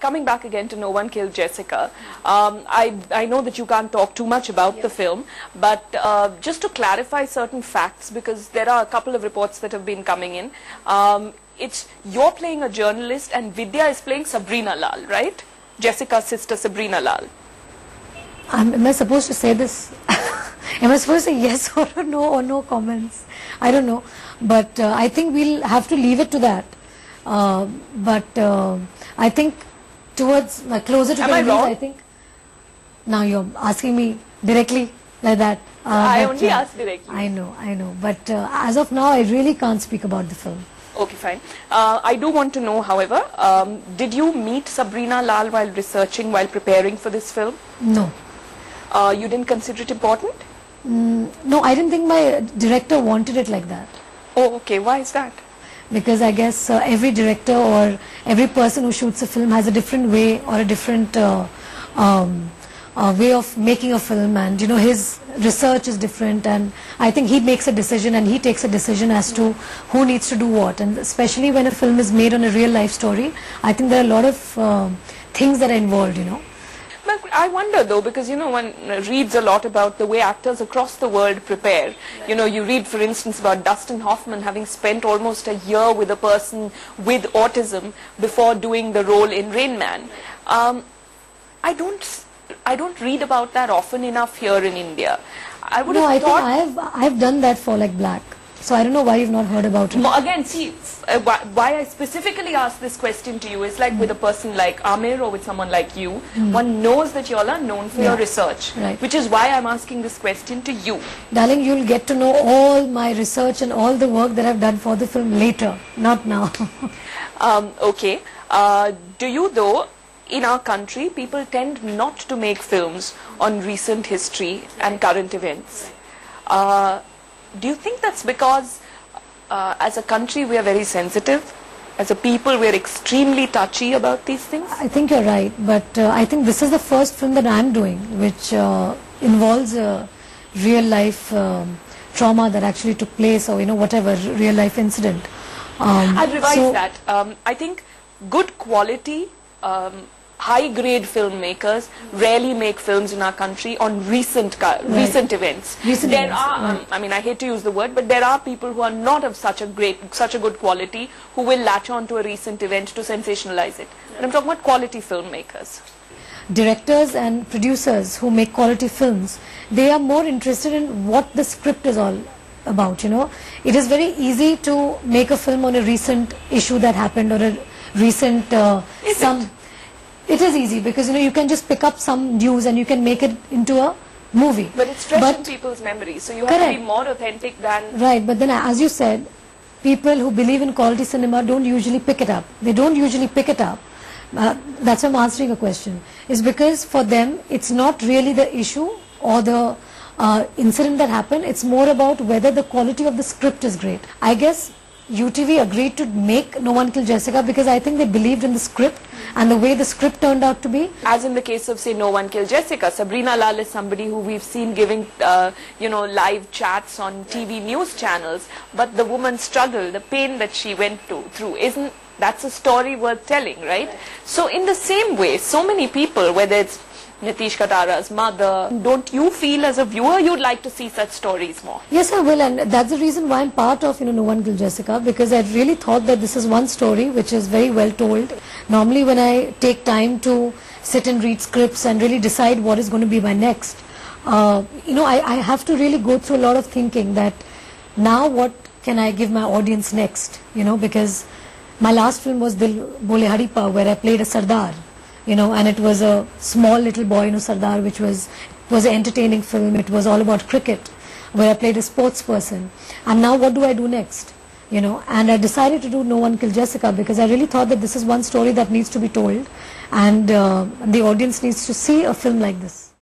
Coming back again to No One Killed Jessica, I know that you can't talk too much about the film, but just to clarify certain facts, because there are a couple of reports that have been coming in, you're playing a journalist and Vidya is playing Sabrina Lal, right? Jessica's sister Sabrina Lal. Am I supposed to say this? Am I supposed to say yes or no comments? I don't know, but I think we'll have to leave it to that. I think towards closer to the release, I think. Now you're asking me directly like that. I only asked directly. I know. But as of now, I really can't speak about the film. Okay, fine. I do want to know, however, did you meet Sabrina Lal while researching, while preparing for this film? No. You didn't consider it important? No, I didn't think my director wanted it like that. Oh, okay. Why is that? Because I guess every director or every person who shoots a film has a different way or a different way of making a film, and his research is different, and I think he makes a decision and he takes a decision as to who needs to do what, and especially when a film is made on a real life story, I think there are a lot of things that are involved, But I wonder though, because one reads a lot about the way actors across the world prepare. You read, for instance, about Dustin Hoffman having spent almost a year with a person with autism before doing the role in Rain Man. I don't read about that often enough here in India. I would have thought. Think I've done that for like Black. So I don't know why you've not heard about it. Again, see, why I specifically asked this question to you is like with a person like Amir or with someone like you, one knows that you all are known for your research, which is why I'm asking this question to you. Darling, you'll get to know all my research and all the work that I've done for the film later, not now. Okay. Do you though, in our country, people tend not to make films on recent history and current events. Do you think that's because as a country we are very sensitive? As a people we are extremely touchy about these things? I think you're right, but I think this is the first film that I'm doing which involves a real life trauma that actually took place, or whatever real life incident. I'll revise that. I think good quality high-grade filmmakers rarely make films in our country on recent events. I mean, I hate to use the word, but there are people who are not of such a good quality who will latch on to a recent event to sensationalize it. And I'm talking about quality filmmakers. Directors and producers who make quality films, they are more interested in what the script is all about. It is very easy to make a film on a recent issue that happened, or a recent It is easy because you can just pick up some news and you can make it into a movie. But it's fresh in people's memories, so you have to be more authentic than... Right, but then as you said, people who believe in quality cinema don't usually pick it up. They don't usually pick it up. That's why I'm answering a question. It's because for them, it's not really the issue or the incident that happened. It's more about whether the quality of the script is great. I guess UTV agreed to make No One Killed Jessica because I think they believed in the script and the way the script turned out to be. As in the case of, say, No One Killed Jessica, Sabrina Lal is somebody who we've seen giving, live chats on TV news channels, but the woman's struggle, the pain that she went through, that's a story worth telling, right? So in the same way, so many people, whether it's Nitish Katara's mother, don't you feel as a viewer you'd like to see such stories more? Yes, I will, and that's the reason why I'm part of No One Killed Jessica, because I really thought that this is one story which is very well told. Normally when I take time to sit and read scripts and really decide what is going to be my next, I have to really go through a lot of thinking that now what can I give my audience next, because my last film was Dil Bole Haripa, where I played a Sardar. And it was a small little boy, Sardar, which was an entertaining film. It was all about cricket, where I played a sports person. And now what do I do next? And I decided to do No One Killed Jessica because I really thought that this is one story that needs to be told, and the audience needs to see a film like this.